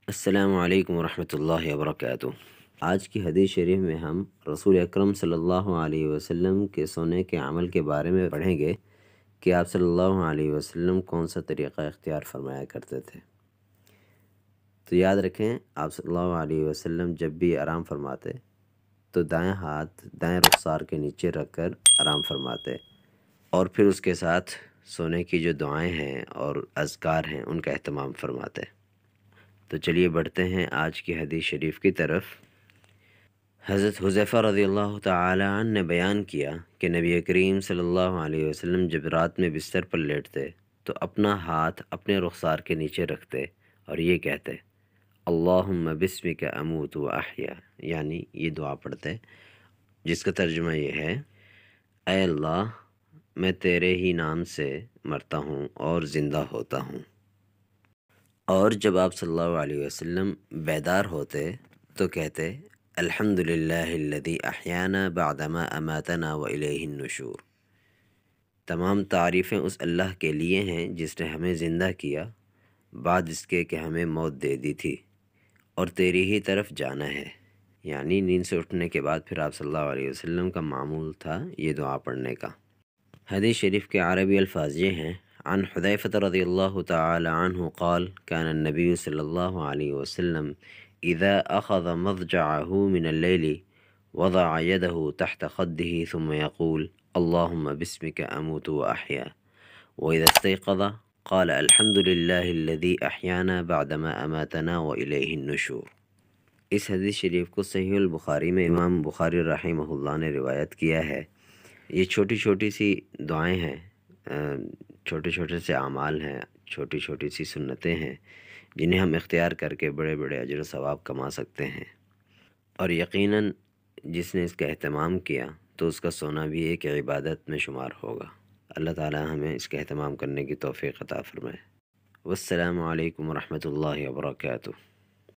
السلام علیکم ورحمۃ اللہ وبرکاتہ۔ آج کی حدیث شریف میں ہم رسول اکرم صلی اللہ علیہ وسلم کے سونے کے عمل کے بارے میں پڑھیں گے کہ آپ صلی اللہ علیہ وسلم کون سا طریقہ اختیار فرمایا کرتے تھے۔ تو یاد رکھیں، آپ صلی اللہ علیہ وسلم جب بھی آرام فرماتے تو دائیں ہاتھ دائیں رخسار کے نیچے رکھ کر آرام فرماتے، اور پھر اس کے ساتھ سونے کی جو دعائیں ہیں اور اذکار ہیں ان کا اہتمام فرماتے۔ تو چلیے بڑھتے ہیں آج کی حدیث شریف کی طرف۔ حضرت حذیفہ رضی اللہ تعالی عنہ نے بیان کیا کہ نبی کریم صلی اللہ علیہ وسلم جب رات میں بستر پر لیٹتے تو اپنا ہاتھ اپنے رخسار کے نیچے رکھتے اور یہ کہتے، اللہم بسمک اموت و احیا، یعنی یہ دعا پڑھتے جس کا ترجمہ یہ ہے، اے اللہ میں تیرے ہی نام سے مرتا ہوں اور زندہ ہوتا ہوں۔ اور جب آپ صلی اللہ علیہ وسلم بیدار ہوتے تو کہتے، الحمدللہ الذی احیانا بعدما اماتنا والیہ النشور، تمام تعریفیں اس اللہ کے لیے ہیں جس نے ہمیں زندہ کیا بعد اس کے کہ ہمیں موت دے دی تھی، اور تیری ہی طرف جانا ہے۔ یعنی نیند سے اٹھنے کے بعد پھر آپ صلی اللہ علیہ وسلم کا معمول تھا یہ دعا پڑھنے کا۔ حدیث شریف کے عربی الفاظ یہ ہیں، عن حذیفة رضی اللہ تعالی عنہ قال كان النبی صلی اللہ علیہ وسلم اذا اخذ مضجعه من اللیل وضع يده تحت خده ثم يقول اللهم باسمك اموت واحيا، واذا استيقظ قال الحمد لله الذي احيانا بعدما اماتنا واليه النشور۔ اس حدیث شریف کو صحیح البخاری میں امام بخاری رحمہ اللہ نے روایت کیا ہے۔ یہ چھوٹی چھوٹی سی دعائیں ہیں، چھوٹے چھوٹے سے اعمال ہیں، چھوٹی چھوٹی سی سنتیں ہیں جنہیں ہم اختیار کر کے بڑے بڑے اجر و ثواب کما سکتے ہیں، اور یقیناً جس نے اس کا اہتمام کیا تو اس کا سونا بھی ایک عبادت میں شمار ہوگا۔ اللہ تعالی ہمیں اس کا اہتمام کرنے کی توفیق عطا فرمائے۔ والسلام علیکم ورحمۃ اللہ وبرکاتہ۔